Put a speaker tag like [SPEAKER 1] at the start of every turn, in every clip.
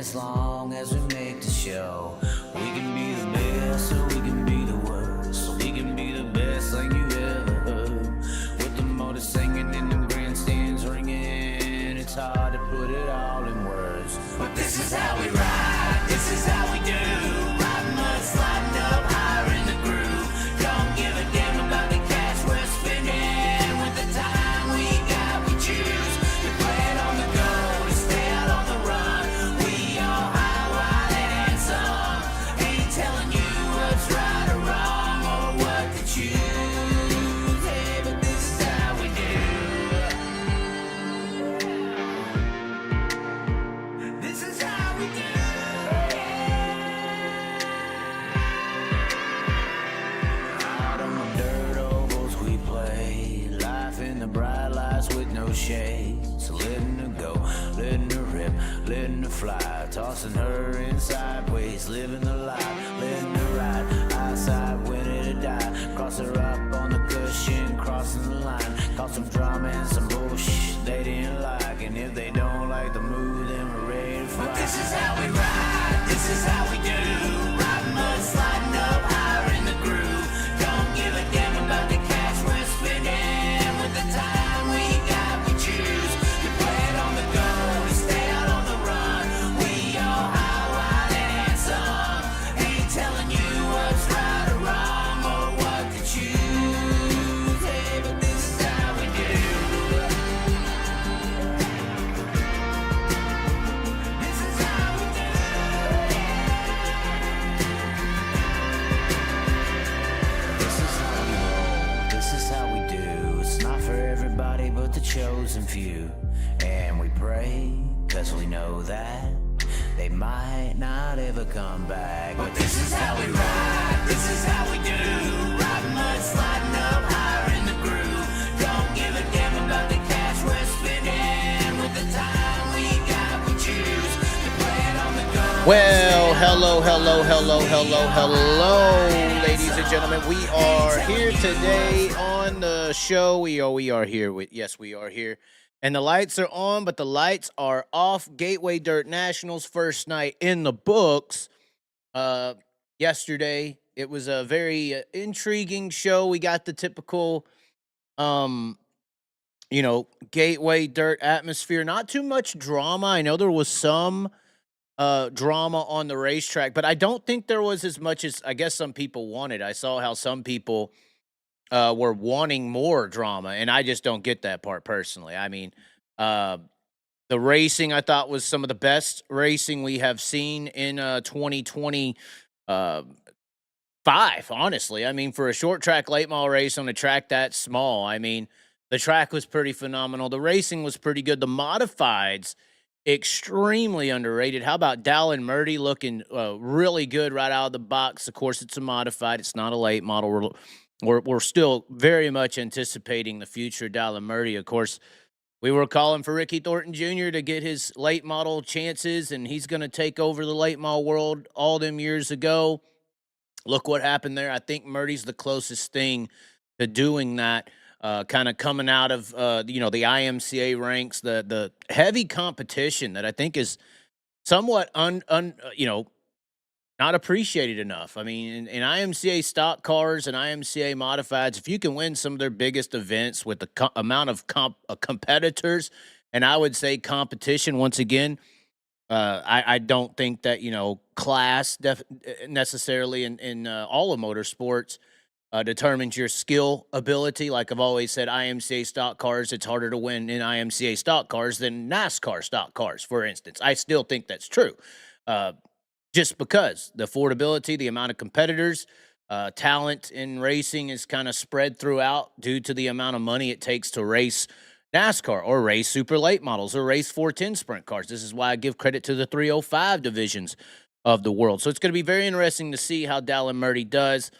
[SPEAKER 1] as long as we make the show. We can be the best or we can be the worst. We can be the best thing you ever heard. With the motor singing and the grandstands ringing, it's hard to put it all in words. But this is how we ride, this is how we do. Riding mud, sliding up higher in the groove. Don't give a damn about the cash we're spending. With the time we got, we choose to play it on the go, to stay out on the run. We all high, wild, and handsome. Ain't telling you what's right or wrong or what to choose. Hey, but this is how we do. This is how we do. Out on the dirt ovals we play, life in the bright lights with no shade. So letting her go, letting her rip, letting her fly, tossing her in sideways, living the life, letting her ride, eyesight winning to die. Cross her up on the cushion, crossing the line, cause some drama and some bullshit they didn't like. And if they don't like the move, then we're ready to fly. But this is how we ride, this is how we do. Riding mud, sliding up higher in the groove. Don't give a damn about the cash we're spending. With the time we got, we choose to play it on the go, to stay out on the run. We all high, wild, and handsome. Ain't telling you what's right or wrong or what to choose. Hey, but this is how we do. This is how we do. This is how we roll, this is how we do. It's not for everybody but the chosen few. And we pray, cause we know that they might not ever come back. But this is how we ride, this is how we do. Riding mud, sliding up higher in the groove. Don't give a damn about the cash we're spending. With the time we got, we choose to play it on the go.
[SPEAKER 2] Well, hello, ladies and gentlemen. We are here today on the show. We are here with, yes, we are here. And the lights are on, but the lights are off. Gateway Dirt Nationals first night in the books. Yesterday, it was a very intriguing show. We got the typical, Gateway Dirt atmosphere. Not too much drama. I know there was some drama on the racetrack, but I don't think there was as much as I guess some people wanted. I saw how some people were wanting more drama, and I just don't get that part personally. I mean, the racing I thought was some of the best racing we have seen in 2025, honestly. I mean, for a short track late model race on a track that small, I mean, the track was pretty phenomenal. The racing was pretty good. The modifieds, extremely underrated. How about Dallin Murdy looking really good right out of the box? Of course, it's a modified. It's not a late model. We're still very much anticipating the future of Dallin Murdy. Of course, we were calling for Ricky Thornton Jr. to get his late model chances, and he's going to take over the late model world all them years ago. Look what happened there. I think Murdy's the closest thing to doing that, kind of coming out of, the IMCA ranks, the heavy competition that I think is somewhat, not appreciated enough. I mean, in IMCA stock cars and IMCA modifieds, if you can win some of their biggest events with the amount of competitors, and I would say competition, once again, I don't think that, class necessarily in all of motorsports determines your skill ability. Like I've always said, IMCA stock cars, it's harder to win in IMCA stock cars than NASCAR stock cars, for instance. I still think that's true. Just because the affordability, the amount of competitors, talent in racing is kind of spread throughout due to the amount of money it takes to race NASCAR or race super late models or race 410 sprint cars. This is why I give credit to the 305 divisions of the world. So it's going to be very interesting to see how Dallin Murdy does.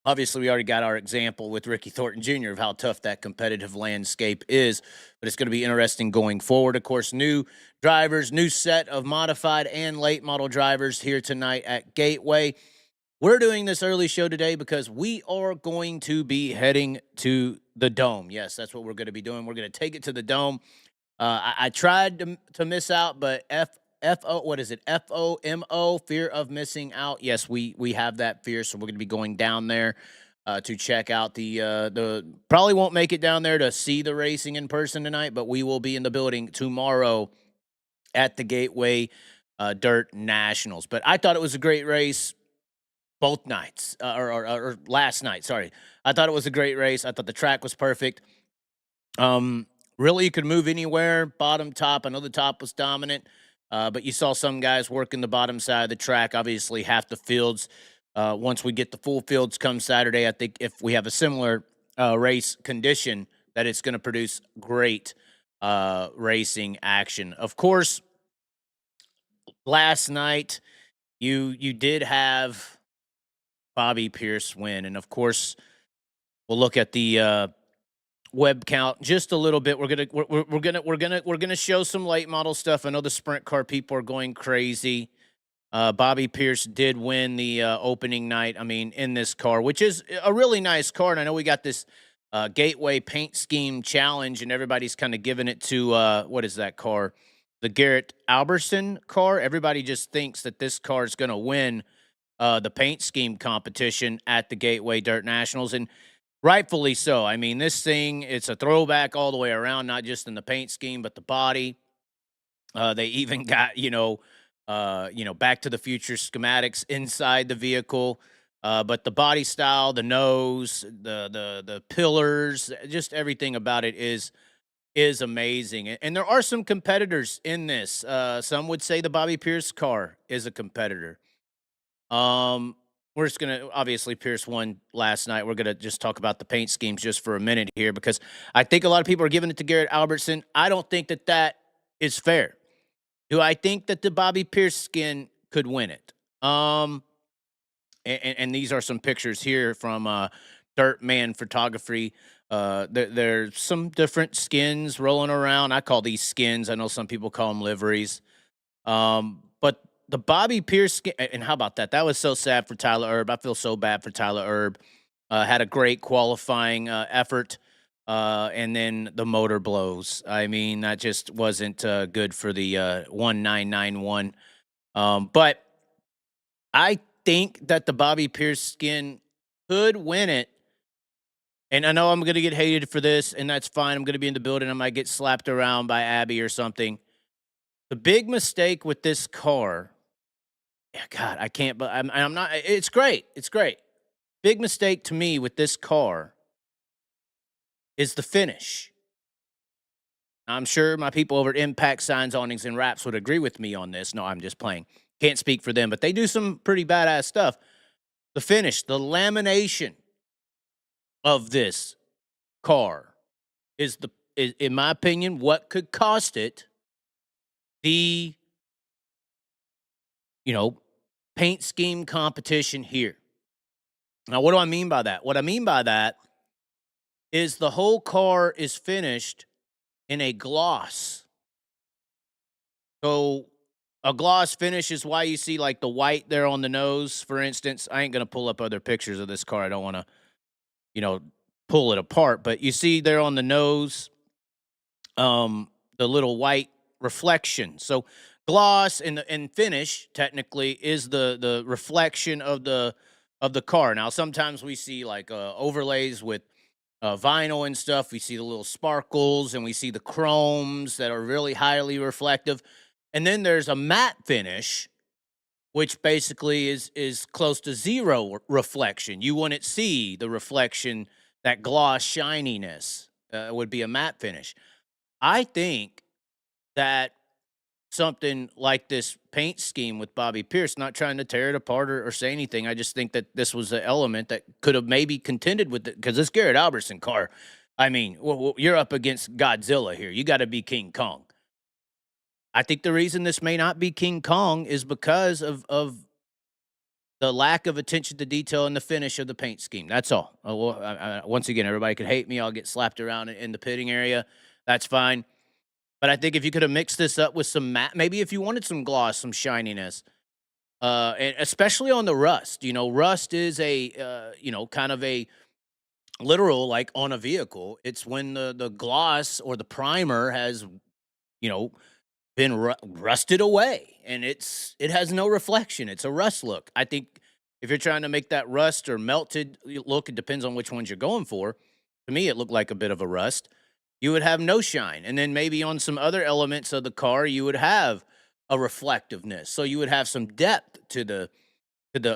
[SPEAKER 2] Obviously, we already got our example with Ricky Thornton Jr. of how tough that competitive landscape is, but it's going to be interesting going forward. Of course, new drivers, new set of modified and late model drivers here tonight at Gateway. We're doing this early show today because we are going to be heading to the Dome. Yes, that's what we're going to be doing. We're going to take it to the Dome. I tried to miss out, but what is it? FOMO, fear of missing out. Yes, we have that fear, so we're going to be going down there to check out the probably won't make it down there to see the racing in person tonight, but we will be in the building tomorrow at the Gateway Dirt Nationals. But I thought it was a great race both nights, or last night. Sorry, I thought it was a great race. I thought the track was perfect. Really, you could move anywhere, bottom, top. I know the top was dominant, but you saw some guys working the bottom side of the track. Obviously, half the fields. Once we get the full fields come Saturday, I think if we have a similar race condition, that it's going to produce great racing action. Of course, last night you did have Bobby Pierce win, and of course, we'll look at the web count just a little bit. We're gonna show some late model stuff. I know the sprint car people are going crazy. Bobby Pierce did win the opening night. I mean, in this car, which is a really nice car, and I know we got this Gateway paint scheme challenge, and everybody's kind of giving it to what is that car? The Garrett Albertson car. Everybody just thinks that this car is going to win the paint scheme competition at the Gateway Dirt Nationals, and rightfully so. I mean, this thing, it's a throwback all the way around, not just in the paint scheme, but the body. They even got, Back to the Future schematics inside the vehicle. But the body style, the nose, the pillars, just everything about it is amazing. And there are some competitors in this. Some would say the Bobby Pierce car is a competitor. We're just gonna obviously Pierce won last night. We're gonna just talk about the paint schemes just for a minute here because I think a lot of people are giving it to Garrett Albertson. I don't think that is fair. Do I think that the Bobby Pierce skin could win it? And these are some pictures here from Dirt Man Photography. There's some different skins rolling around. I call these skins. I know some people call them liveries. But the Bobby Pierce skin, and how about that? That was so sad for Tyler Erb. I feel so bad for Tyler Erb. Had a great qualifying effort. And then the motor blows. I mean, that just wasn't good for the 1991. But I think that the Bobby Pierce skin could win it. And I know I'm going to get hated for this, and that's fine. I'm going to be in the building. I might get slapped around by Abby or something. The big mistake with this car, yeah, God, I can't, but I'm not, it's great. It's great. Big mistake to me with this car is the finish. I'm sure my people over at Impact Signs, Awnings, and Wraps would agree with me on this. No, I'm just playing. Can't speak for them, but they do some pretty badass stuff. The finish, the lamination of this car is in my opinion, what could cost it the, paint scheme competition here. Now, what do I mean by that? What I mean by that is the whole car is finished in a gloss. So a gloss finish is why you see like the white there on the nose, for instance. I ain't going to pull up other pictures of this car. I don't want to, pull it apart. But you see there on the nose, the little white reflection. So gloss and finish technically is the reflection of the car. Now, sometimes we see like overlays with vinyl and stuff. We see the little sparkles and we see the chromes that are really highly reflective. And then there's a matte finish, which basically is close to zero reflection. You wouldn't see the reflection, that gloss shininess would be a matte finish. I think that something like this paint scheme with Bobby Pierce, not trying to tear it apart or say anything. I just think that this was an element that could have maybe contended with it because this Garrett Albertson car, I mean, you're up against Godzilla here. You got to be King Kong. I think the reason this may not be King Kong is because of the lack of attention to detail in the finish of the paint scheme. That's all. Once again, everybody could hate me. I'll get slapped around in the pitting area. That's fine. But I think if you could have mixed this up with some matte, maybe if you wanted some gloss, some shininess, and especially on the rust. Rust is a, kind of a literal, like on a vehicle. It's when the gloss or the primer has, been rusted away, and it has no reflection. It's a rust look. I think if you're trying to make that rust or melted look, it depends on which ones you're going for. To me, it looked like a bit of a rust. You would have no shine, and then maybe on some other elements of the car, you would have a reflectiveness. So you would have some depth to the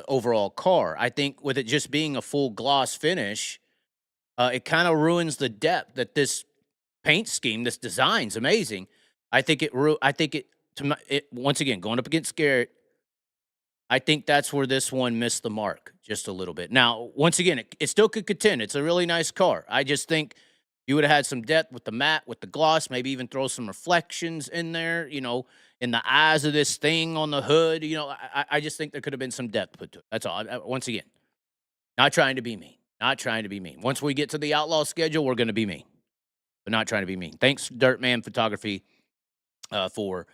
[SPEAKER 2] overall car. I think with it just being a full gloss finish, it kind of ruins the depth that this paint scheme, this design's amazing. I think it once again going up against Garrett. I think that's where this one missed the mark just a little bit. Now, once again, it still could contend. It's a really nice car. I just think you would have had some depth with the matte, with the gloss, maybe even throw some reflections in there, in the eyes of this thing on the hood. I just think there could have been some depth put to it. That's all. Once again, not trying to be mean. Not trying to be mean. Once we get to the Outlaw schedule, we're going to be mean, but not trying to be mean. Thanks, Dirtman Photography, for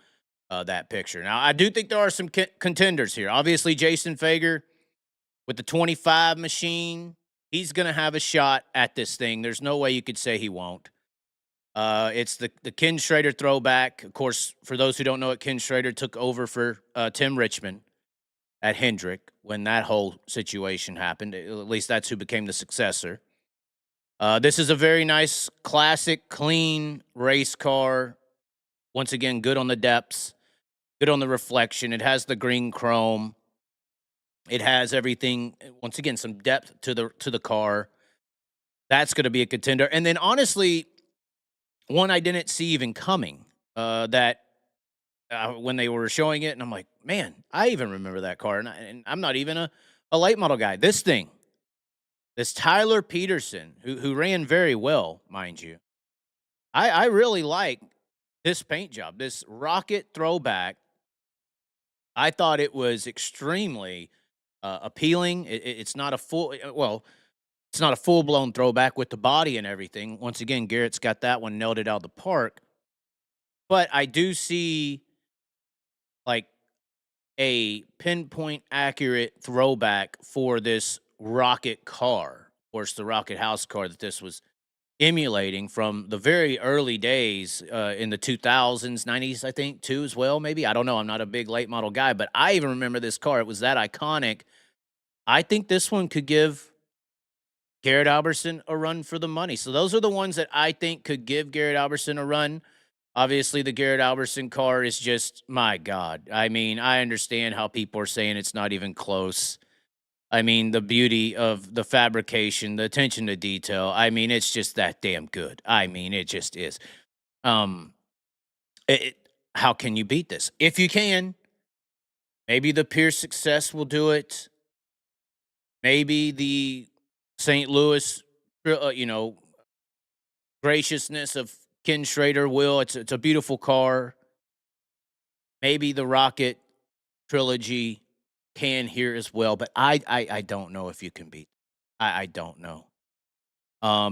[SPEAKER 2] that picture. Now, I do think there are some contenders here. Obviously, Jason Fager with the 25 machine, he's going to have a shot at this thing. There's no way you could say he won't. It's the Ken Schrader throwback. Of course, for those who don't know it, Ken Schrader took over for Tim Richmond at Hendrick when that whole situation happened. At least that's who became the successor. This is a very nice, classic, clean race car. Once again, good on the depths, good on the reflection. It has the green chrome. It has everything. Once again, some depth to the car. That's going to be a contender. And then, honestly, one I didn't see even coming. When they were showing it, and I'm like, man, I even remember that car, and I'm not even a late model guy. This thing, this Tyler Peterson, who ran very well, mind you. I really like this paint job, this rocket throwback. I thought it was extremely appealing. It's not a it's not a full-blown throwback with the body and everything. Once again, Garrett's got that one nailed it out of the park. But I do see like a pinpoint accurate throwback for this rocket car. Of course, the rocket house car that this was emulating from the very early days in the 2000s, 90s, I think, too, as well, maybe. I don't know. I'm not a big late model guy, but I even remember this car. It was that iconic. I think this one could give Garrett Albertson a run for the money. So those are the ones that I think could give Garrett Albertson a run. Obviously, the Garrett Albertson car is just, my God. I mean, I understand how people are saying it's not even close. I mean, the beauty of the fabrication, the attention to detail. I mean, it's just that damn good. I mean, it just is. How can you beat this? If you can, maybe the Pierce success will do it. Maybe the St. Louis, graciousness of Ken Schrader will. It's a beautiful car. Maybe the Rocket trilogy can here as well, but I don't know if you can beat. I don't know.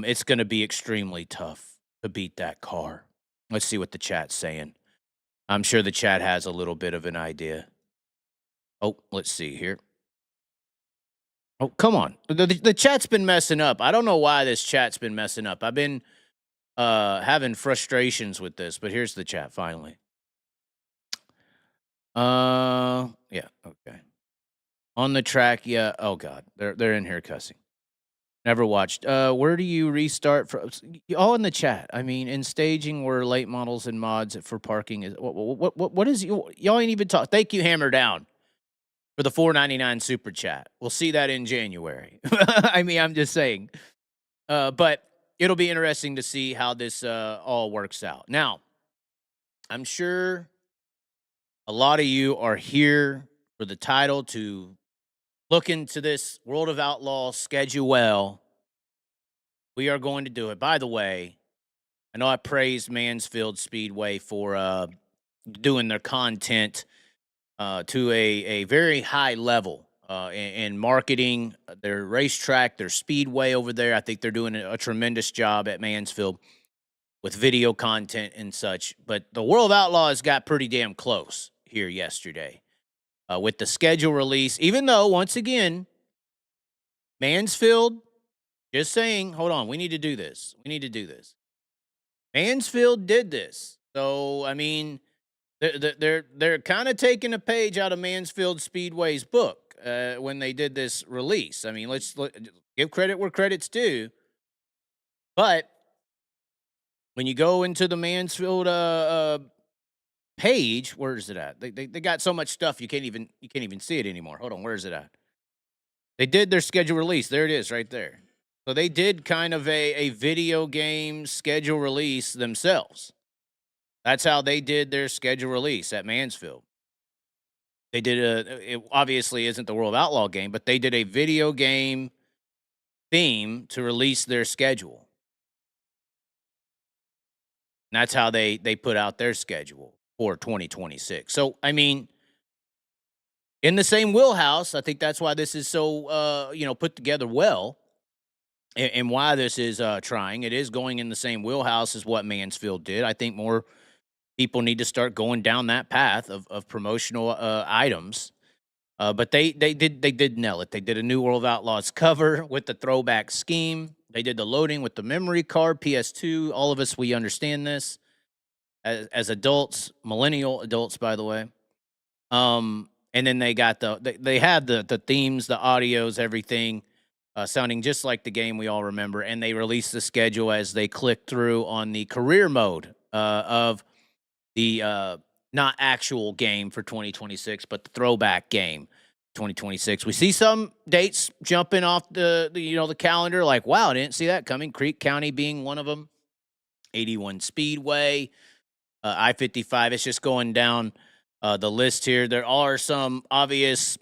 [SPEAKER 2] It's going to be extremely tough to beat that car. Let's see what the chat's saying. I'm sure the chat has a little bit of an idea. Oh, let's see here. Oh, come on. The chat's been messing up. I don't know why this chat's been messing up. I've been having frustrations with this, but here's the chat finally. Yeah, okay. On the track, yeah. Oh God, they're in here cussing. Never watched. Where do you restart from? All in the chat. I mean, in staging, where late models and mods for parking is. What is y'all ain't even talk? Thank you, Hammer Down, for the $4.99 super chat. We'll see that in January. I mean, I'm just saying. But it'll be interesting to see how this all works out. Now, I'm sure a lot of you are here for the title to look into this World of Outlaws schedule well. We are going to do it. By the way, I know I praised Mansfield Speedway for doing their content to a very high level in marketing their racetrack, their speedway over there. I think they're doing a tremendous job at Mansfield with video content and such. But the World of Outlaws got pretty damn close here yesterday with the schedule release, even though, once again, Mansfield, just saying, hold on, we need to do this. We need to do this. Mansfield did this. So, I mean, They're kind of taking a page out of Mansfield Speedway's book when they did this release. I mean, give credit where credit's due. But when you go into the Mansfield page, where is it at? They got so much stuff you can't even see it anymore. Hold on, where is it at? They did their schedule release. There it is, right there. So they did kind of a video game schedule release themselves. That's how they did their schedule release at Mansfield. They did it obviously isn't the World Outlaw game, but they did a video game theme to release their schedule. And that's how they put out their schedule for 2026. So, I mean, in the same wheelhouse, I think that's why this is so, put together well, and why this is trying. It is going in the same wheelhouse as what Mansfield did. I think more people need to start going down that path of promotional items. But they did nail it. They did a new World of Outlaws cover with the throwback scheme. They did the loading with the memory card, PS2. All of us, we understand this as adults, millennial adults, by the way. And then they got they had the themes, the audios, everything sounding just like the game we all remember. And they released the schedule as they clicked through on the career mode of the not actual game for 2026, but the throwback game 2026. We see some dates jumping off the calendar. Like, wow, I didn't see that coming. Creek County being one of them. 81 Speedway, I-55. It's just going down the list here. There are some obvious,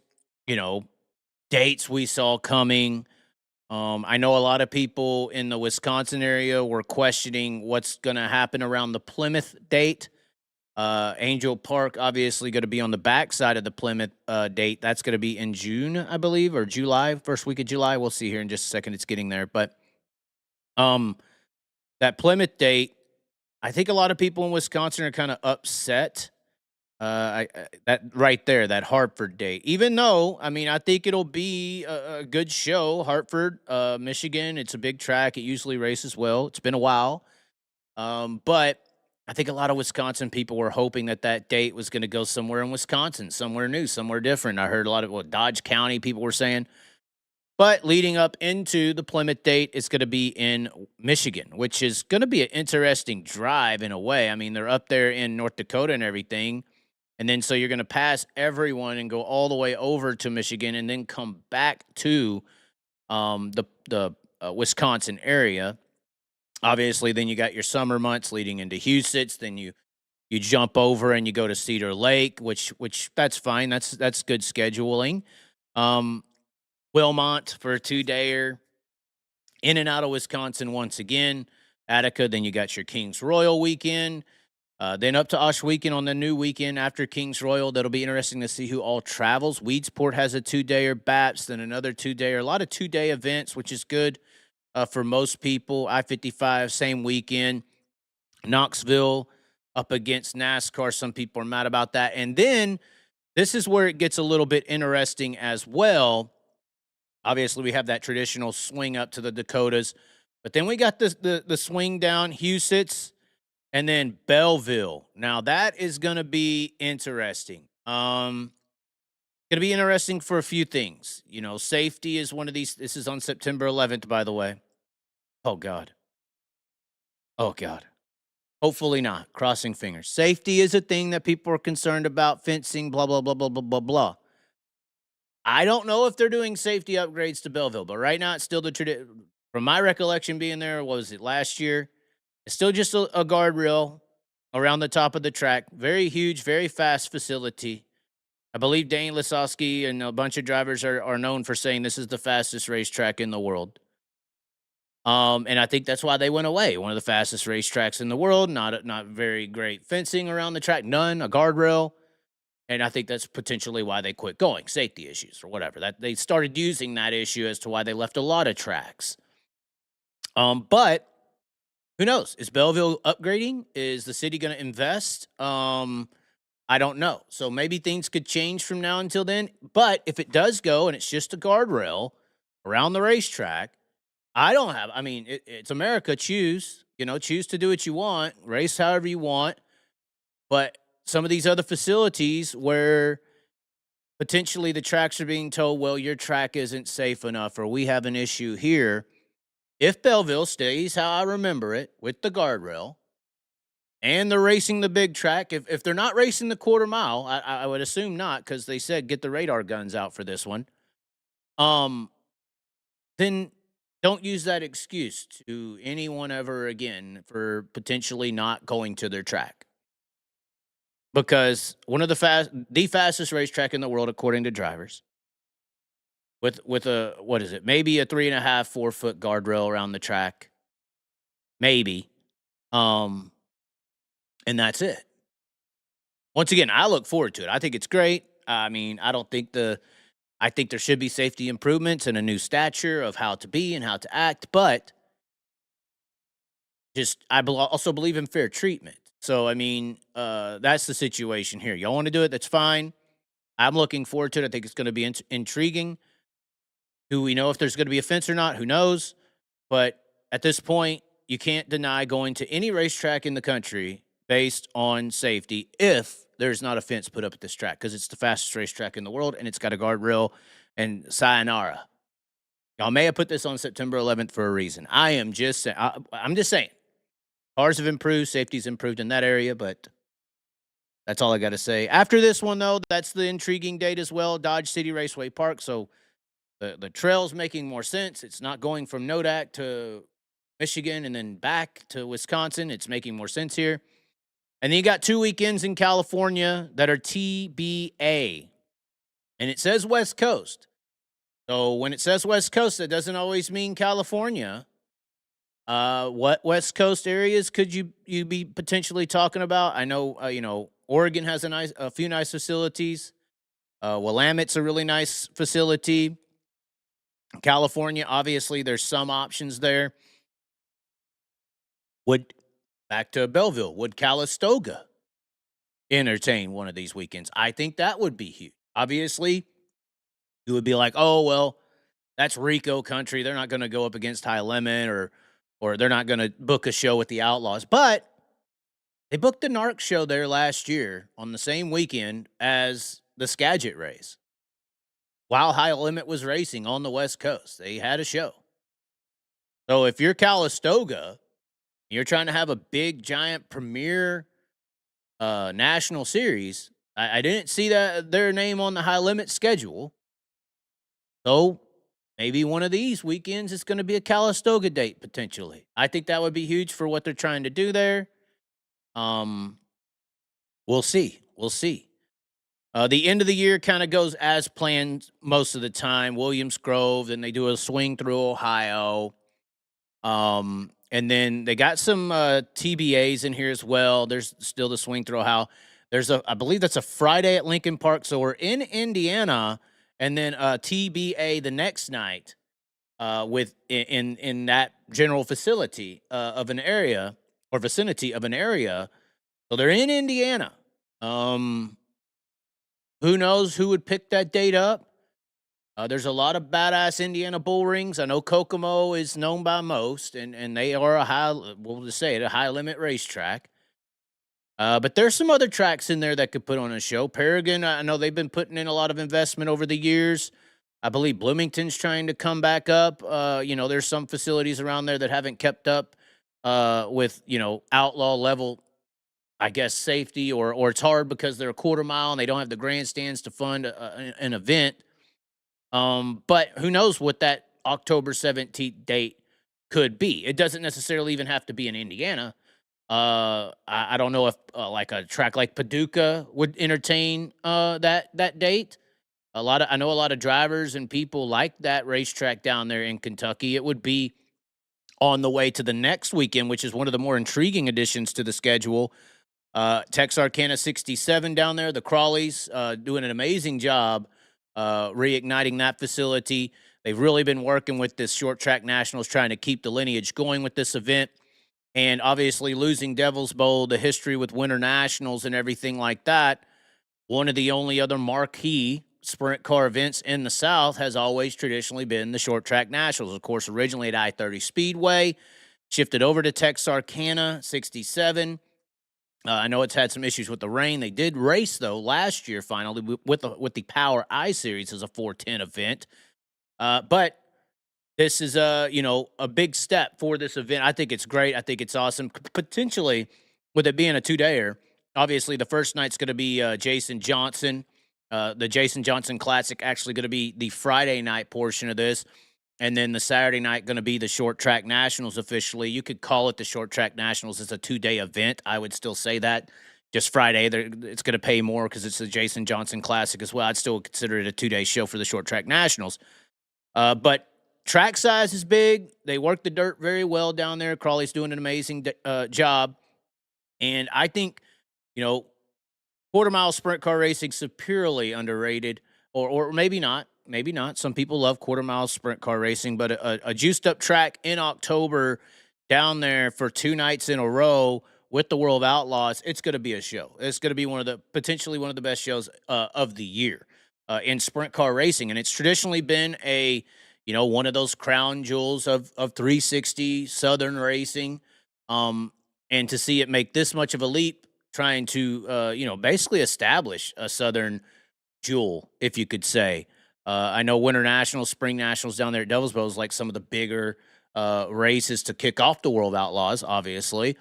[SPEAKER 2] dates we saw coming. I know a lot of people in the Wisconsin area were questioning what's going to happen around the Plymouth date. Angel Park, obviously, going to be on the backside of the Plymouth date. That's going to be in June, I believe, or July, first week of July. We'll see here in just a second. It's getting there. But that Plymouth date, I think a lot of people in Wisconsin are kind of upset. That right there, that Hartford date. Even though, I mean, I think it'll be a good show. Hartford, Michigan, it's a big track. It usually races well. It's been a while. But I think a lot of Wisconsin people were hoping that date was going to go somewhere in Wisconsin, somewhere new, somewhere different. I heard a lot of Dodge County people were saying. But leading up into the Plymouth date, it's going to be in Michigan, which is going to be an interesting drive in a way. I mean, they're up there in North Dakota and everything. And then so you're going to pass everyone and go all the way over to Michigan and then come back to the Wisconsin area. Obviously, then you got your summer months leading into Houston. Then you jump over and you go to Cedar Lake, which that's fine. That's good scheduling. Wilmot for a 2-dayer. In and out of Wisconsin once again. Attica, then you got your Kings Royal weekend. Then up to Osh weekend on the new weekend after Kings Royal. That'll be interesting to see who all travels. Weedsport has a 2-dayer. Baps, then another 2-dayer. A lot of 2-day events, which is good. For most people. I-55, same weekend. Knoxville up against NASCAR. Some people are mad about that. And then this is where it gets a little bit interesting as well. Obviously, we have that traditional swing up to the Dakotas. But then we got the swing down Huset's and then Belleville. Now, that is going to be interesting. Going to be interesting for a few things. Safety is one of these. This is on September 11th, by the way. Oh, God. Oh, God. Hopefully not. Crossing fingers. Safety is a thing that people are concerned about. Fencing, blah, blah, blah, blah, blah, blah, blah. I don't know if they're doing safety upgrades to Belleville, but right now it's still the tradition. From my recollection being there, what was it, last year? It's still just a guardrail around the top of the track. Very huge, very fast facility. I believe Dane Lisowski and a bunch of drivers are known for saying this is the fastest racetrack in the world. And I think that's why they went away. One of the fastest racetracks in the world, not very great fencing around the track, none, a guardrail. And I think that's potentially why they quit going, safety issues or whatever. That they started using that issue as to why they left a lot of tracks. But who knows? Is Belleville upgrading? Is the city going to invest? I don't know. So maybe things could change from now until then. But if it does go and it's just a guardrail around the racetrack, it's America. Choose to do what you want, race however you want. But some of these other facilities where potentially the tracks are being told, well, your track isn't safe enough, or we have an issue here. If Belleville stays how I remember it with the guardrail and they're racing the big track, if they're not racing the quarter mile, I would assume not, because they said get the radar guns out for this one. Then don't use that excuse to anyone ever again for potentially not going to their track. Because one of the fastest racetrack in the world, according to drivers, with a, what is it? Maybe a 3.5, 4 foot guardrail around the track. Maybe. And that's it. Once again, I look forward to it. I think it's great. I mean, I think there should be safety improvements and a new stature of how to be and how to act, but I also believe in fair treatment. So, I mean, that's the situation here. Y'all want to do it? That's fine. I'm looking forward to it. I think it's going to be intriguing. Do we know if there's going to be a fence or not? Who knows? But at this point, you can't deny going to any racetrack in the country based on safety if there's not a fence put up at this track, because it's the fastest racetrack in the world and it's got a guardrail and sayonara. Y'all may have put this on September 11th for a reason. I'm just saying. Cars have improved, safety's improved in that area, but that's all I got to say. After this one, though, that's the intriguing date as well, Dodge City Raceway Park. So the trail's making more sense. It's not going from Nodak to Michigan and then back to Wisconsin. It's making more sense here. And then you got 2 weekends in California that are TBA. And it says West Coast. So when it says West Coast, that doesn't always mean California. What West Coast areas could you be potentially talking about? I know, Oregon has a few nice facilities. Willamette's a really nice facility. California, obviously, there's some options there. Back to Belleville, would Calistoga entertain one of these weekends? I think that would be huge. Obviously, you would be like, oh, well, that's Rico country. They're not going to go up against High Limit, or they're not going to book a show with the Outlaws. But they booked the NARC show there last year on the same weekend as the Skagit race. While High Limit was racing on the West Coast, they had a show. So if you're Calistoga, you're trying to have a big, giant premier national series, I didn't see their name on the High Limit schedule. So maybe one of these weekends is going to be a Calistoga date, potentially. I think that would be huge for what they're trying to do there. We'll see. The end of the year kind of goes as planned most of the time. Williams Grove, then they do a swing through Ohio. And then they got some TBAs in here as well. There's still the swing through Ohio. I believe that's a Friday at Lincoln Park. So we're in Indiana, and then TBA the next night in that general facility of an area or vicinity of an area. So they're in Indiana. Who knows who would pick that date up? There's a lot of badass Indiana bull rings. I know Kokomo is known by most, and they are we'll just say it, a high limit racetrack. But there's some other tracks in there that could put on a show. Paragon, I know they've been putting in a lot of investment over the years. I believe Bloomington's trying to come back up. There's some facilities around there that haven't kept up with, outlaw level, I guess, safety, or it's hard because they're a quarter mile and they don't have the grandstands to fund an event. But who knows what that October 17th date could be. It doesn't necessarily even have to be in Indiana. I don't know if like a track like Paducah would entertain that date. I know a lot of drivers and people like that racetrack down there in Kentucky. It would be on the way to the next weekend, which is one of the more intriguing additions to the schedule. Texarkana 67 down there, the Crawleys doing an amazing job reigniting that facility. They've really been working with this short track nationals, trying to keep the lineage going with this event. And obviously losing Devil's Bowl, the history with winter nationals and everything like that, one of the only other marquee sprint car events in the South has always traditionally been the short track nationals. Of course, originally at I-30 Speedway, shifted over to Texarkana 67. I know it's had some issues with the rain. They did race though last year finally with the Power I Series as a 410 event. But this is a big step for this event. I think it's great. I think it's awesome. Potentially, with it being a 2-dayer, obviously the first night's going to be Jason Johnson. The Jason Johnson Classic actually going to be the Friday night portion of this. And then the Saturday night going to be the Short Track Nationals officially. You could call it the Short Track Nationals. It's a 2-day event. I would still say that. Just Friday, it's going to pay more because it's the Jason Johnson Classic as well. I'd still consider it a 2-day show for the Short Track Nationals. But track size is big. They work the dirt very well down there. Crawley's doing an amazing job. And I think, quarter-mile sprint car racing severely underrated, or maybe not. Maybe not. Some people love quarter-mile sprint car racing, but a juiced-up track in October down there for 2 nights in a row with the World of Outlaws, it's going to be a show. It's going to be potentially one of the best shows of the year in sprint car racing, and it's traditionally been one of those crown jewels of 360 Southern racing, and to see it make this much of a leap, trying to basically establish a Southern jewel, if you could say. I know Winter Nationals, Spring Nationals down there at Devil's Bowl is like some of the bigger races to kick off the World of Outlaws, obviously.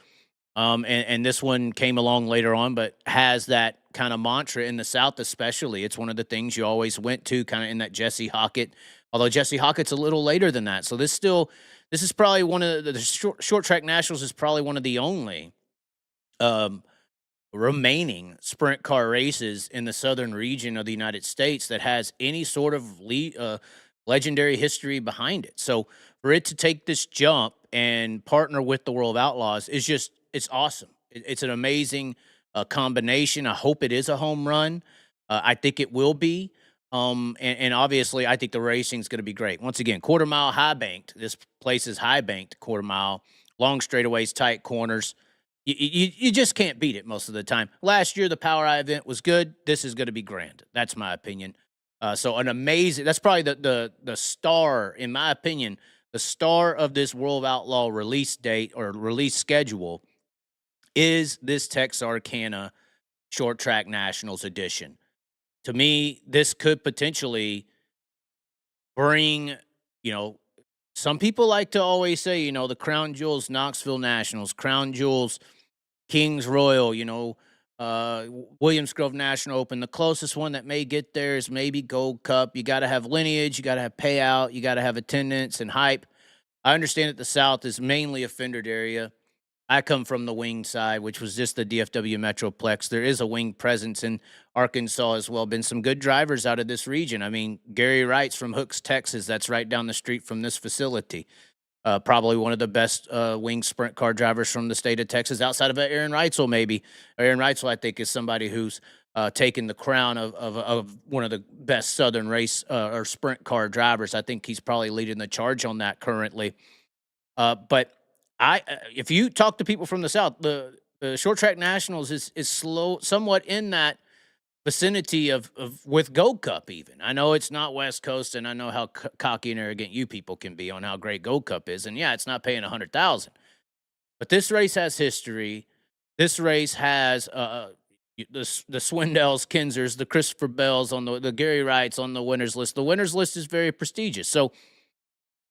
[SPEAKER 2] And this one came along later on, but has that kind of mantra in the South, especially. It's one of the things you always went to, kind of in that Jesse Hockett. Although Jesse Hockett's a little later than that, so this is probably one of the short track nationals is probably one of the only remaining sprint car races in the southern region of the United States that has any sort of legendary history behind it. So for it to take this jump and partner with the World of Outlaws is it's awesome. It's an amazing combination. I hope it is a home run. I think it will be. And obviously, I think the racing is going to be great. Once again, quarter mile high banked. This place is high banked quarter mile, long straightaways, tight corners. You just can't beat it most of the time. Last year, the Power I event was good. This is going to be grand. That's my opinion. So an amazing. That's probably the star, in my opinion, the star of this World of Outlaw release date or release schedule is this Texarkana Short Track Nationals edition. To me, this could potentially bring, some people like to always say, the Crown Jewels Knoxville Nationals, Crown Jewels Kings Royal, Williams Grove National Open. The closest one that may get there is maybe Gold Cup. You got to have lineage, you got to have payout, you got to have attendance and hype. I understand that the South is mainly a fendered area. I come from the wing side, which was just the DFW Metroplex. There is a wing presence in Arkansas as well. Been some good drivers out of this region. I mean, Gary Wright's from Hooks, Texas. That's right down the street from this facility. Probably one of the best wing sprint car drivers from the state of Texas, outside of Aaron Reitzel, maybe. Aaron Reitzel, I think, is somebody who's taken the crown of one of the best Southern race or sprint car drivers. I think he's probably leading the charge on that currently. But if you talk to people from the South, the Short Track Nationals is slow, somewhat in that vicinity of with Gold Cup even. I know it's not West Coast, and I know how cocky and arrogant you people can be on how great Gold Cup is. And yeah, it's not paying $100,000. But this race has history. This race has the Swindells, Kinsers, the Christopher Bells on the Gary Wrights on the winners list. The winners list is very prestigious. So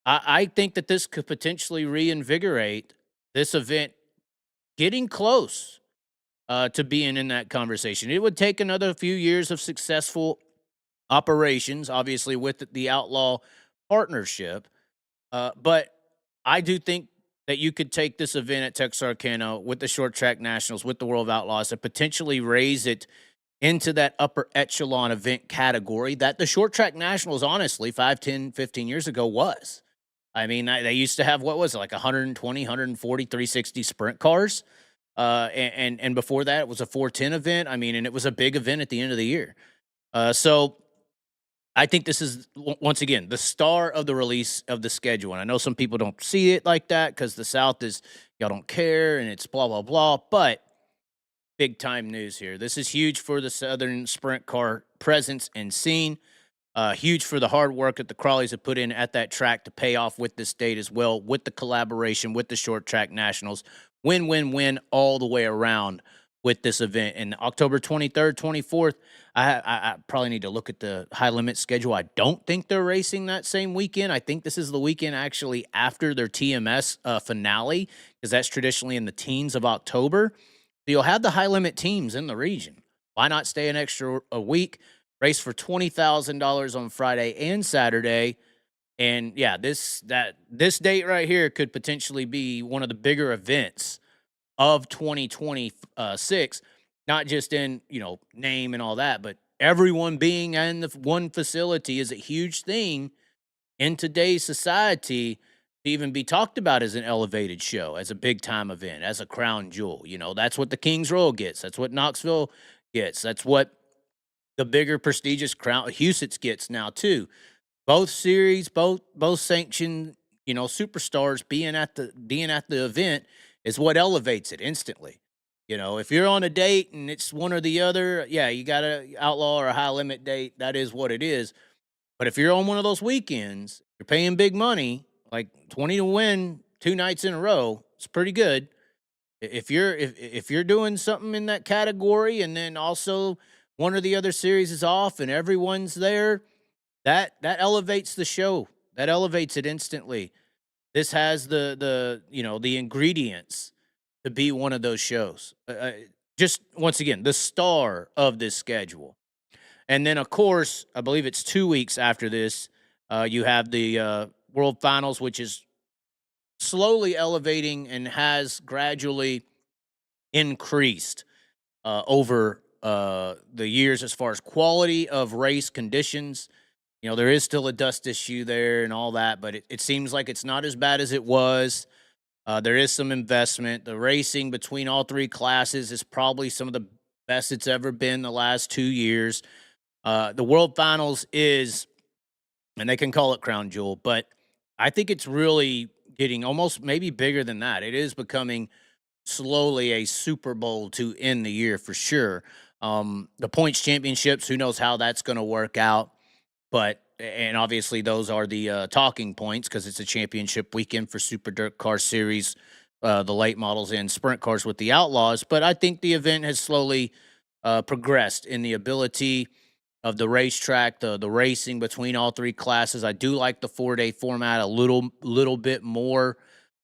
[SPEAKER 2] I think that this could potentially reinvigorate this event getting close to being in that conversation. It would take another few years of successful operations, obviously, with the Outlaw partnership. But I do think that you could take this event at Texarkana with the Short Track Nationals, with the World of Outlaws, and potentially raise it into that upper echelon event category that the Short Track Nationals, honestly, 5, 10, 15 years ago was. I mean, they used to have, what was it, like 120, 140, 360 sprint cars. And before that, it was a 410 event. I mean, and it was a big event at the end of the year. So I think this is, once again, the star of the release of the schedule. And I know some people don't see it like that because the South is, y'all don't care, and it's blah, blah, blah. But big time news here. This is huge for the Southern sprint car presence and scene. Huge for the hard work that the Crawleys have put in at that track to pay off with this state as well, with the collaboration with the Short Track Nationals. Win, win, win all the way around with this event. And October 23rd, 24th, I probably need to look at the high limit schedule. I don't think they're racing that same weekend. I think this is the weekend actually after their TMS finale, because that's traditionally in the teens of October. So you'll have the high limit teams in the region. Why not stay an extra a week, race for $20,000 on Friday and Saturday? And yeah, this date right here could potentially be one of the bigger events of 2026, not just in, name and all that, but everyone being in the one facility is a huge thing in today's society to even be talked about as an elevated show, as a big time event, as a crown jewel. That's what the Kings Royal gets. That's what Knoxville gets. That's what the bigger prestigious crown Huset's gets now too. Both series, both sanctioned, superstars being at the event is what elevates it instantly. If you're on a date and it's one or the other, yeah, you got a outlaw or a high limit date. That is what it is. But if you're on one of those weekends, you're paying big money, like 20 to win 2 nights in a row. It's pretty good. If you're doing something in that category, and then also one or the other series is off and everyone's there, that elevates the show. That elevates it instantly. This has the ingredients to be one of those shows. Just once again, the star of this schedule. And then, of course, I believe it's 2 weeks after this, you have the World Finals, which is slowly elevating and has gradually increased over the years as far as quality of race conditions. There is still a dust issue there and all that, but it seems like it's not as bad as it was. There is some investment. The racing between all three classes is probably some of the best it's ever been the last 2 years. The World Finals is, and they can call it Crown Jewel, but I think it's really getting almost maybe bigger than that. It is becoming slowly a Super Bowl to end the year for sure. The points championships, who knows how that's going to work out, and obviously those are the talking points because it's a championship weekend for Super Dirt Car Series, the late models and sprint cars with the Outlaws. But I think the event has slowly progressed in the ability of the racetrack, the racing between all three classes. I do like the 4-day format a little bit more.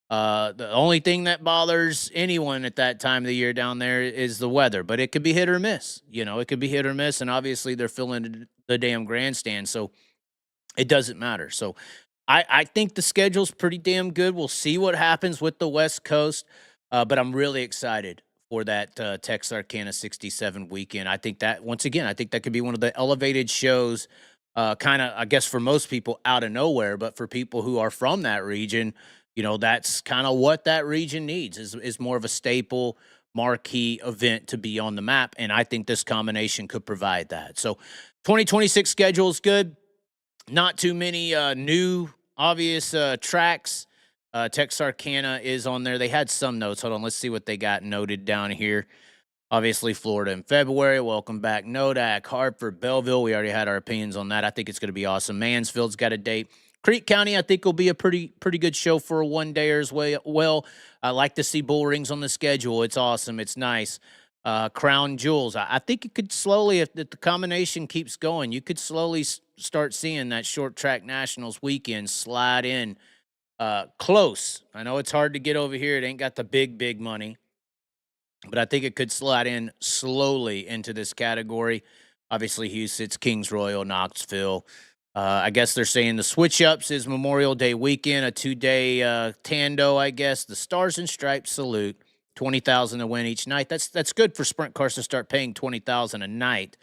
[SPEAKER 2] The only thing that bothers anyone at that time of the year down there is the weather, but it could be hit or miss. It could be hit or miss, and obviously they're filling the damn grandstand, so it doesn't matter. So I think the schedule's pretty damn good. We'll see what happens with the West Coast, but I'm really excited for that Texarkana 67 weekend. I think that, once again, I think that could be one of the elevated shows, kind of, I guess, for most people out of nowhere, but for people who are from that region, that's kind of what that region needs is more of a staple marquee event to be on the map. And I think this combination could provide that. So 2026 schedule is good. Not too many new obvious tracks. Texarkana is on there. They had some notes. Hold on. Let's see what they got noted down here. Obviously, Florida in February. Welcome back, Nodak, Hartford, Belleville. We already had our opinions on that. I think it's going to be awesome. Mansfield's got a date. Creek County, I think, will be a pretty good show for a one-dayer as well. I like to see bull rings on the schedule. It's awesome. It's nice. Crown Jewels. I think it could slowly, if the combination keeps going, you could slowly start seeing that short track nationals weekend slide in close. I know it's hard to get over here. It ain't got the big money, but I think it could slide in slowly into this category. Obviously, Huset's, Kings Royal, Knoxville. I guess they're saying the switch ups is Memorial Day weekend, a 2-day Tando, I guess. The Stars and Stripes salute, $20,000 to win each night. That's good for sprint cars to start paying $20,000 a night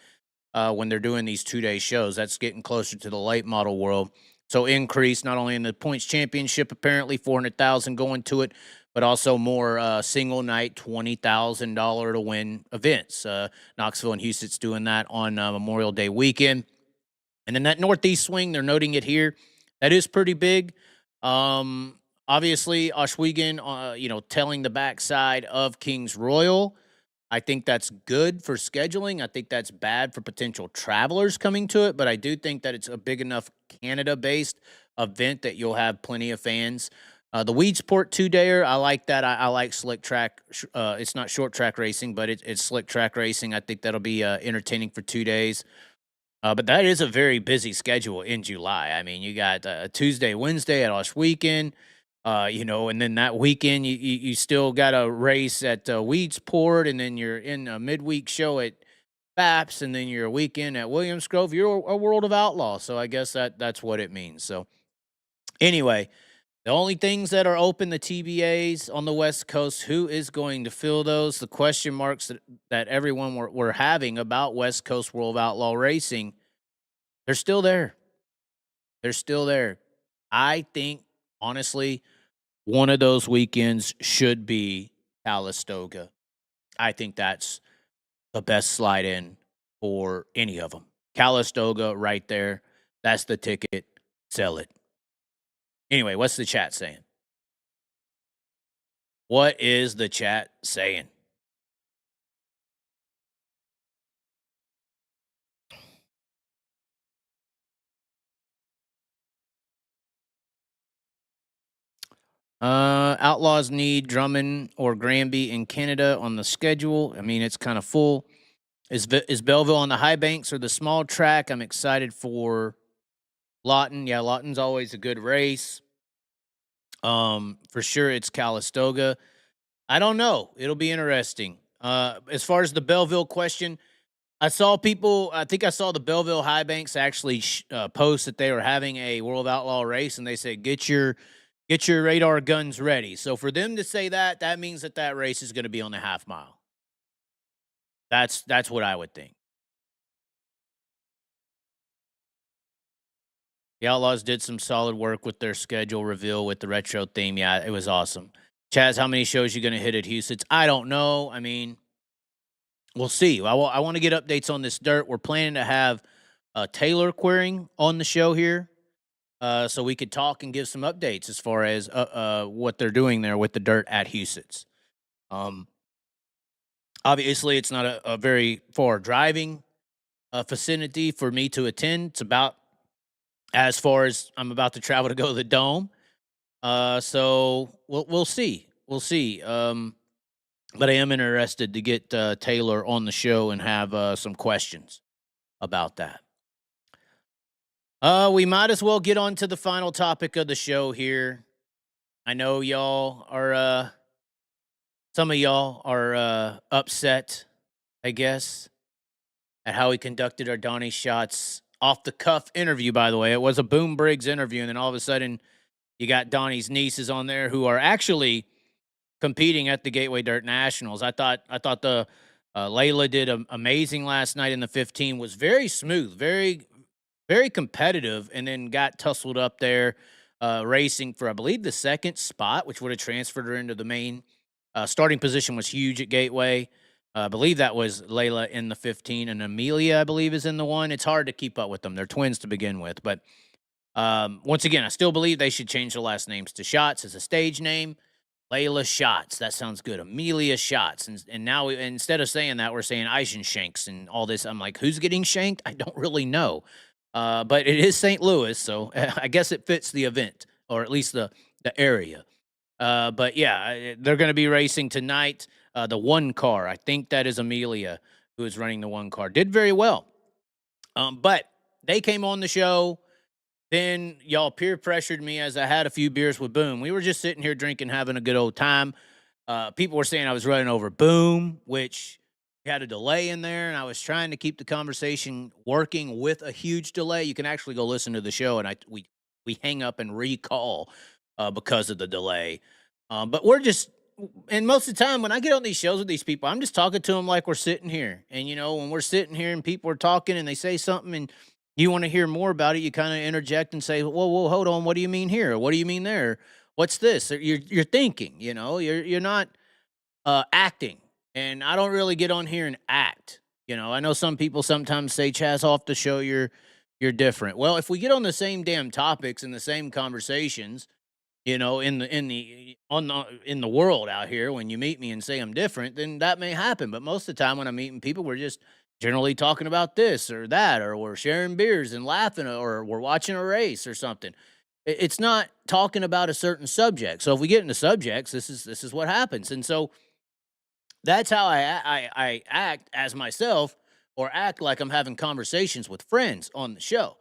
[SPEAKER 2] when they're doing these 2-day shows. That's getting closer to the late model world. So increase not only in the points championship, apparently $400,000 going to it, but also more single night $20,000 to win events. Knoxville and Huset's doing that on Memorial Day weekend. And then that Northeast swing, they're noting it here. That is pretty big. Obviously, Oswego, telling the backside of Kings Royal. I think that's good for scheduling. I think that's bad for potential travelers coming to it. But I do think that it's a big enough Canada-based event that you'll have plenty of fans The Weedsport 2-dayer, I like that. I like slick track. It's not short track racing, but it's slick track racing. I think that'll be entertaining for 2 days. But that is a very busy schedule in July. I mean, you got Tuesday, Wednesday at Osh weekend, and then that weekend you still got a race at Weedsport, and then you're in a midweek show at Baps, and then you're a weekend at Williams Grove. You're a World of Outlaws, so I guess that's what it means. So anyway, the only things that are open, the TBAs on the West Coast, who is going to fill those? The question marks that everyone were having about West Coast World of Outlaw Racing, they're still there. They're still there. I think, honestly, one of those weekends should be Calistoga. I think that's the best slide in for any of them. Calistoga right there. That's the ticket. Sell it. Anyway, what's the chat saying? What is the chat saying? Outlaws need Drummond or Granby in Canada on the schedule. I mean, it's kind of full. Is Belleville on the high banks or the small track? I'm excited for Lawton. Yeah, Lawton's always a good race. For sure, it's Calistoga. I don't know. It'll be interesting. As far as the Belleville question, I saw people. I think I saw the Belleville High Banks actually post that they were having a World Outlaw race, and they said get your radar guns ready. So for them to say that, that means that race is going to be on the half mile. That's what I would think. The Outlaws did some solid work with their schedule reveal with the retro theme. Yeah, it was awesome. Chaz, how many shows you going to hit at Houston's? I don't know. I mean, we'll see. I want to get updates on this dirt. We're planning to have Taylor Queering on the show here, so we could talk and give some updates as far as what they're doing there with the dirt at Houston's. Obviously, it's not a very far driving vicinity for me to attend. It's about as far as I'm about to travel to go to the Dome. So we'll see. We'll see. But I am interested to get Taylor on the show and have some questions about that. We might as well get on to the final topic of the show here. I know y'all are, some of y'all are upset, I guess, at how we conducted our Donny Schatz off-the-cuff interview, by the way. It was a Boom Briggs interview, and then all of a sudden you got Donnie's nieces on there who are actually competing at the Gateway Dirt Nationals. I thought the Layla did amazing last night in the 15, was very smooth, very, very competitive, and then got tussled up there racing for, I believe, the second spot, which would have transferred her into the main. Starting position was huge at Gateway. I believe that was Layla in the 15, and Amelia, I believe, is in the 1. It's hard to keep up with them. They're twins to begin with. But once again, I still believe they should change the last names to Schatz as a stage name. Layla Schatz. That sounds good. Amelia Schatz. And now, instead of saying that, we're saying Eichenshanks and all this. I'm like, who's getting shanked? I don't really know. But it is St. Louis, so I guess it fits the event, or at least the area. But yeah, they're going to be racing tonight. The 1 car, I think that is Amelia who is running the 1 car. Did very well. But they came on the show. Then y'all peer pressured me as I had a few beers with Boom. We were just sitting here drinking, having a good old time. People were saying I was running over Boom, which had a delay in there, and I was trying to keep the conversation working with a huge delay. You can actually go listen to the show, and we hang up and recall because of the delay. But we're just, and most of the time when I get on these shows with these people, I'm just talking to them like we're sitting here. And, when we're sitting here and people are talking and they say something and you want to hear more about it, you kind of interject and say, whoa, hold on. What do you mean here? What do you mean there? What's this? You're thinking, you're not acting. And I don't really get on here and act. I know some people sometimes say, Chaz, off the show, you're different. Well, if we get on the same damn topics and the same conversations, in the world out here, when you meet me and say I'm different, then that may happen. But most of the time when I'm meeting people, we're just generally talking about this or that, or we're sharing beers and laughing, or we're watching a race or something. It's not talking about a certain subject. So if we get into subjects, this is what happens. And so that's how I act as myself, or act like I'm having conversations with friends on the show.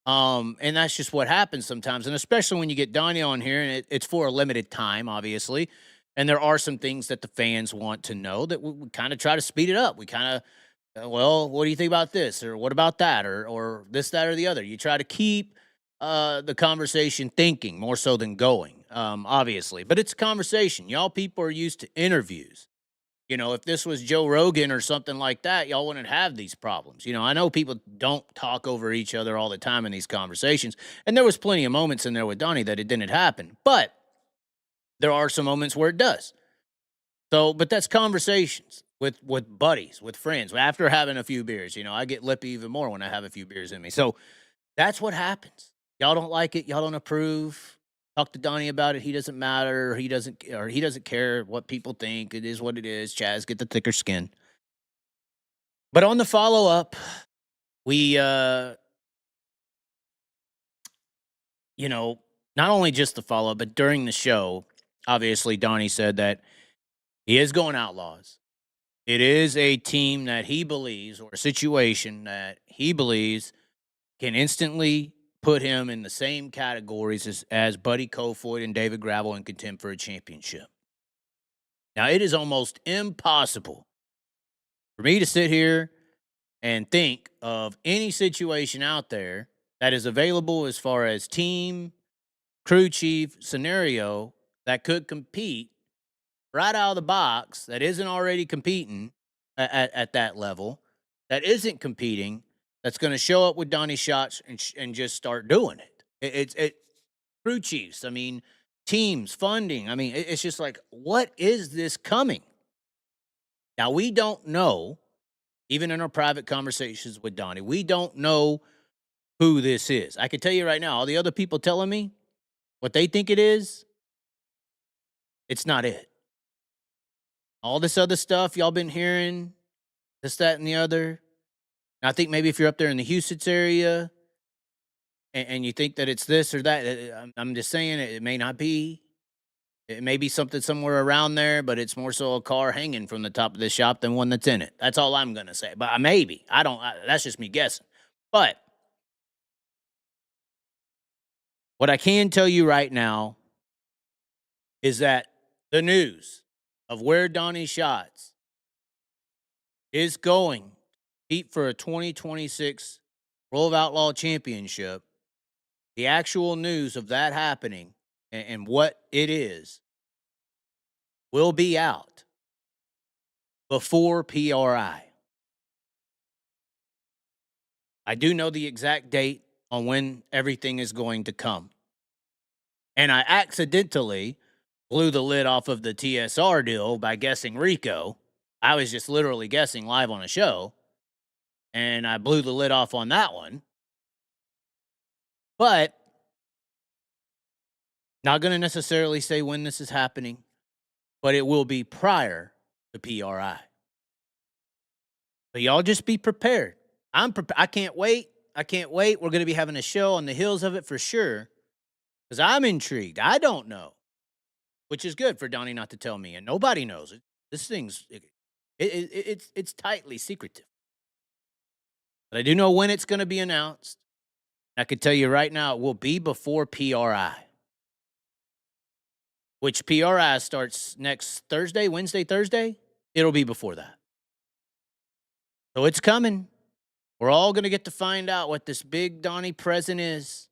[SPEAKER 2] And that's just what happens sometimes. And especially when you get Donnie on here, and it's for a limited time, obviously. And there are some things that the fans want to know that we kind of try to speed it up. We kind of, well, what do you think about this? Or what about that? Or this, that, or the other. You try to keep the conversation thinking more so than going, obviously. But it's a conversation. Y'all people are used to interviews. You know, if this was Joe Rogan or something like that, y'all wouldn't have these problems. You know, I know people don't talk over each other all the time in these conversations, and there was plenty of moments in there with Donnie that it didn't happen, but there are some moments where it does. So, but that's conversations with buddies, with friends. After having a few beers, you know, I get lippy even more when I have a few beers in me. So that's what happens. Y'all don't like it. Y'all don't approve. Talk to Donnie about it. He doesn't matter. He doesn't care what people think. It is what it is. Chaz, get the thicker skin. But on the follow up, we you know, not only just the follow up, but during the show, obviously Donnie said that he is going Outlaws. It is a team that he believes, or a situation that he believes can instantly put him in the same categories as Buddy Kofoid and David Gravel and contend for a championship. Now, it is almost impossible for me to sit here and think of any situation out there that is available as far as team, crew chief scenario that could compete right out of the box, that isn't already competing at that level, that isn't competing, that's going to show up with Donny Schatz and just start doing it. It's crew chiefs. I mean, teams, funding. I mean, it's just like, what is this coming? Now, we don't know, even in our private conversations with Donnie, we don't know who this is. I can tell you right now, all the other people telling me what they think it is, it's not it. All this other stuff y'all been hearing, this, that, and the other. And I think maybe if you're up there in the Houston area and you think that it's this or that, I'm just saying it may not be. It may be something somewhere around there, but it's more so a car hanging from the top of the shop than one that's in it. That's all I'm going to say. But maybe. That's just me guessing. But what I can tell you right now is that the news of where Donny Schatz is going to compete for a 2026 World of Outlaw Championship, the actual news of that happening and what it is will be out before PRI. I do know the exact date on when everything is going to come. And I accidentally blew the lid off of the TSR deal by guessing Rico. I was just literally guessing live on a show, and I blew the lid off on that one. But not going to necessarily say when this is happening, but it will be prior to PRI. So y'all just be prepared. I can't wait. I can't wait. We're going to be having a show on the heels of it for sure, because I'm intrigued. I don't know, which is good for Donnie not to tell me, and nobody knows it. This thing's it's tightly secretive. But I do know when it's going to be announced. I can tell you right now, it will be before PRI, which PRI starts next Thursday, Wednesday, Thursday. It'll be before that. So it's coming. We're all going to get to find out what this big Donnie present is.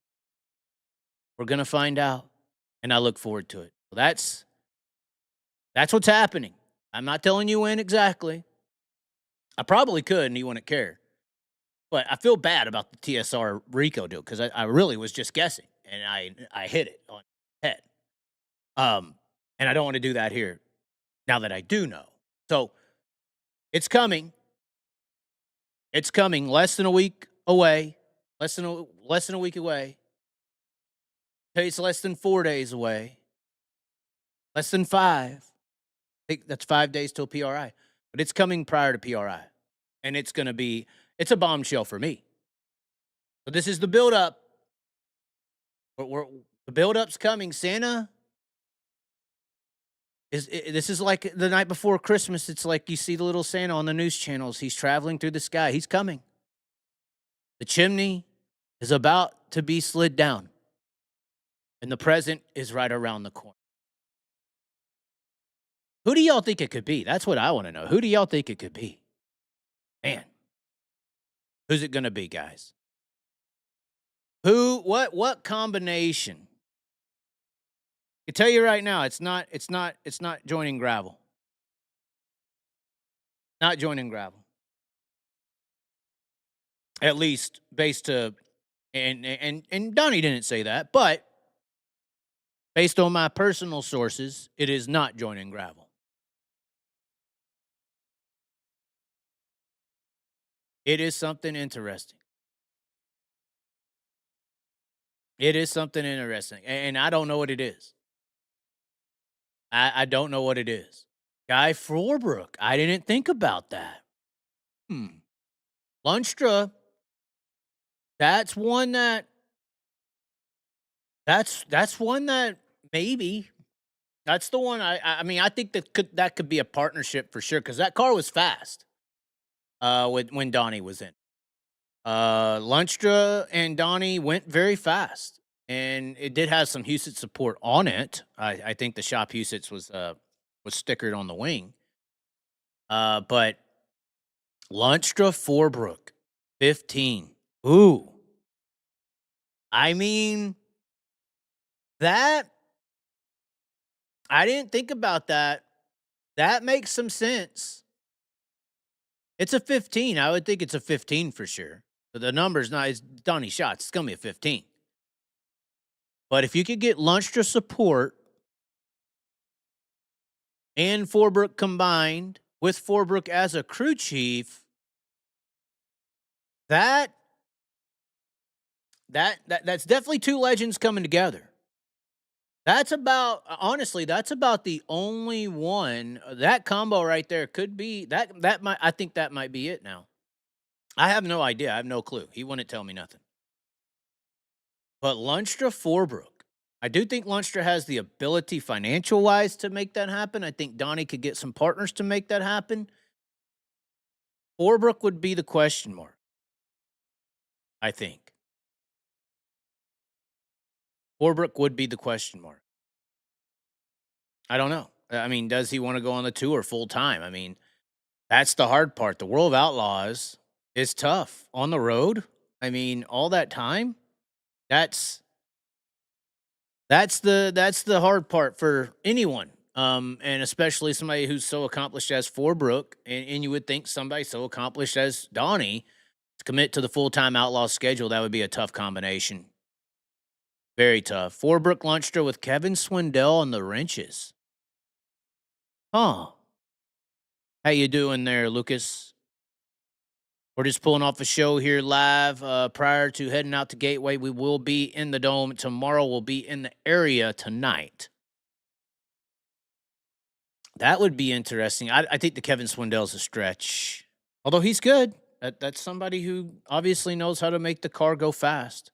[SPEAKER 2] We're going to find out, and I look forward to it. Well, that's what's happening. I'm not telling you when exactly. I probably could, and you wouldn't care. But I feel bad about the TSR Rico deal because I really was just guessing, and I hit it on the head. And I don't want to do that here now that I do know. So it's coming. It's coming. Less than a week away. Less than a week away. It's less than 4 days away. Less than 5. I think that's 5 days till PRI. But it's coming prior to PRI. And it's a bombshell for me. So this is the build-up. The The build-up's coming. Santa this is like the night before Christmas. It's like you see the little Santa on the news channels. He's traveling through the sky. He's coming. The chimney is about to be slid down, and the present is right around the corner. Who do y'all think it could be? That's what I want to know. Who do y'all think it could be? Man, who's it going to be, guys? What combination? I tell you right now, it's not joining gravel. Not joining gravel. At least based to, and Donnie didn't say that, but based on my personal sources, it is not joining gravel. It is something interesting. It is something interesting, and I don't know what it is. I don't know what it is. Guy Forbrook, I didn't think about that. Lunstra, that's one that maybe. That's the one I mean, I think that could be a partnership for sure, because that car was fast when Donnie was in. Lunstra and Donnie went very fast, and it did have some Husett support on it. I think the shop Husett was stickered on the wing. But Lunstra Forbrook, 15. Ooh. I mean, that, I didn't think about that. That makes some sense. It's a 15. I would think it's a 15 for sure. But the number's not, it's Donny Schatz. It's going to be a 15. But if you could get Lunstra support and Forbrook combined with Forbrook as a crew chief, that's definitely two legends coming together. That's about, honestly, that's about the only one. That combo right there could be, I think that might be it now. I have no idea. I have no clue. He wouldn't tell me nothing. But Lunstra Forbrook, I do think Lunstra has the ability financial-wise to make that happen. I think Donnie could get some partners to make that happen. Forbrook would be the question mark, I think. Forbrook would be the question mark. I don't know. I mean, does he want to go on the tour full time? I mean, that's the hard part. The World of Outlaws is tough on the road. I mean, all that time, that's the hard part for anyone. And especially somebody who's so accomplished as Forbrook, and you would think somebody so accomplished as Donnie to commit to the full-time Outlaw schedule, that would be a tough combination. Very tough. Forbrook Lunstra with Kevin Swindell on the wrenches. Huh. How you doing there, Lucas? We're just pulling off a show here live prior to heading out to Gateway. We will be in the Dome tomorrow. We'll be in the area tonight. That would be interesting. I think the Kevin Swindell's a stretch. Although he's good. That's somebody who obviously knows how to make the car go fast.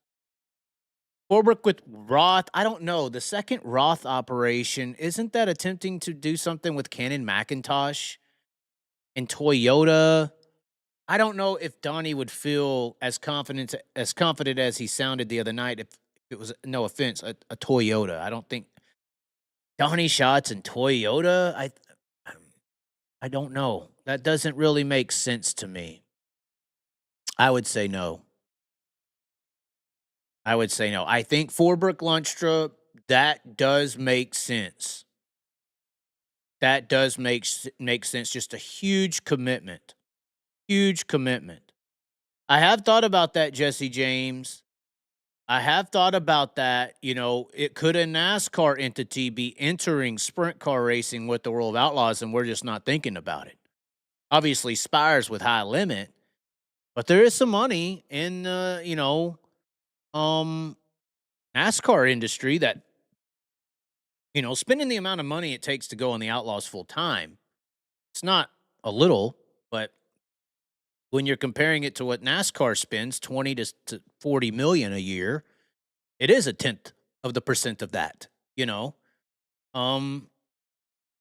[SPEAKER 2] Forbrook with Roth, I don't know. The second Roth operation, isn't that attempting to do something with Canon Macintosh and Toyota? I don't know if Donnie would feel as confident as he sounded the other night if it was, no offense, a Toyota. I don't think Donny Schatz and Toyota, I don't know. That doesn't really make sense to me. I would say no. I think Forbrook Lunstra, that does make sense. That does make sense. Just a huge commitment. Huge commitment. I have thought about that, Jesse James. I have thought about that. You know, it could a NASCAR entity be entering sprint car racing with the World of Outlaws, and we're just not thinking about it. Obviously, Spires with high limit, but there is some money in NASCAR industry that, spending the amount of money it takes to go on the Outlaws full time. It's not a little, but when you're comparing it to what NASCAR spends, 20 to 40 million a year, it is a tenth of the percent of that, you know? Um,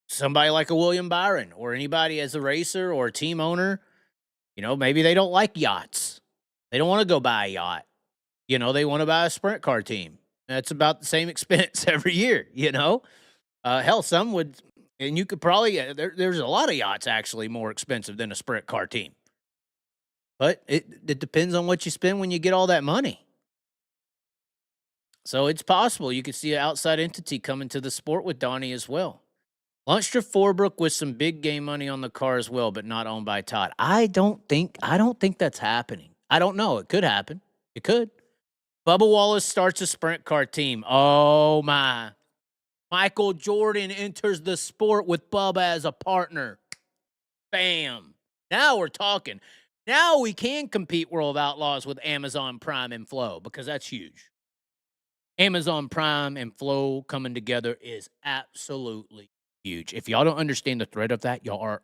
[SPEAKER 2] Somebody like a William Byron or anybody as a racer or a team owner, you know, maybe they don't like yachts. They don't want to go buy a yacht. You know, they want to buy a sprint car team. That's about the same expense every year, you know? Hell, some would, and you could probably, there's a lot of yachts actually more expensive than a sprint car team. But it depends on what you spend when you get all that money. So it's possible you could see an outside entity come into the sport with Donnie as well. Lundstrom Forbrook with some big game money on the car as well, but not owned by Todd. I don't think that's happening. I don't know. It could happen. It could. Bubba Wallace starts a sprint car team. Oh my. Michael Jordan enters the sport with Bubba as a partner. Bam. Now we're talking. Now we can compete World of Outlaws with Amazon Prime and Flow because that's huge. Amazon Prime and Flow coming together is absolutely huge. If y'all don't understand the threat of that, y'all are,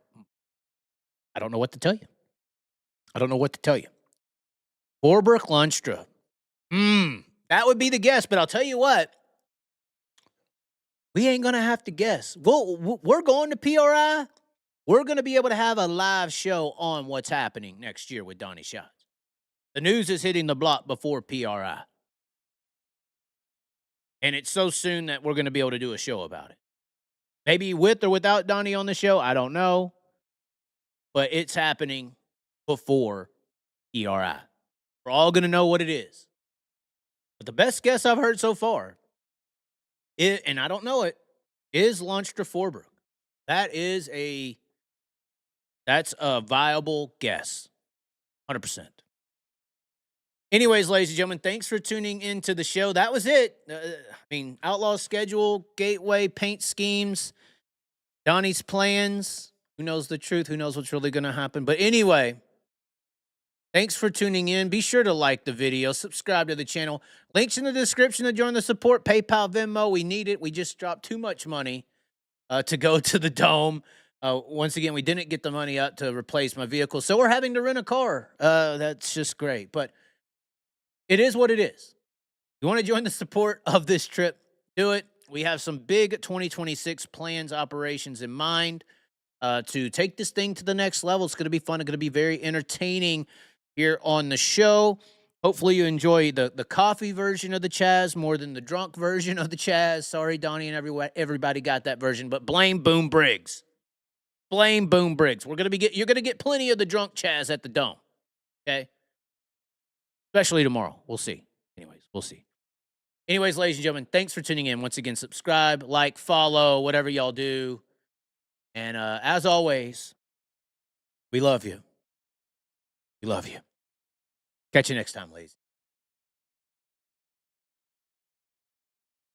[SPEAKER 2] I don't know what to tell you. I don't know what to tell you. Forbrook Lundstrom. That would be the guess, but I'll tell you what. We ain't going to have to guess. We're going to PRI. We're going to be able to have a live show on what's happening next year with Donny Schatz. The news is hitting the block before PRI. And it's so soon that we're going to be able to do a show about it. Maybe with or without Donnie on the show, I don't know. But it's happening before PRI. We're all going to know what it is. But the best guess I've heard so far, and I don't know it, is Lundstrom Forbrook. That's a viable guess. 100%. Anyways, ladies and gentlemen, thanks for tuning into the show. That was it. Outlaw schedule, gateway, paint schemes, Donnie's plans. Who knows the truth? Who knows what's really going to happen? But anyway, thanks for tuning in. Be sure to like the video, subscribe to the channel. Links in the description to join the support. PayPal, Venmo, we need it. We just dropped too much money to go to the Dome. Once again, we didn't get the money up to replace my vehicle, so we're having to rent a car. That's just great. But it is what it is. You want to join the support of this trip, do it. We have some big 2026 plans, operations in mind to take this thing to the next level. It's going to be fun. It's going to be very entertaining here on the show. Hopefully you enjoy the coffee version of the Chaz more than the drunk version of the Chaz. Sorry, Donnie and everybody got that version, but blame Boom Briggs. Blame Boom Briggs. You're going to get plenty of the drunk Chaz at the Dome. Okay? Especially tomorrow. We'll see. Anyways, we'll see. Anyways, ladies and gentlemen, thanks for tuning in. Once again, subscribe, like, follow, whatever y'all do. And as always, we love you. We love you. Catch you next time, ladies.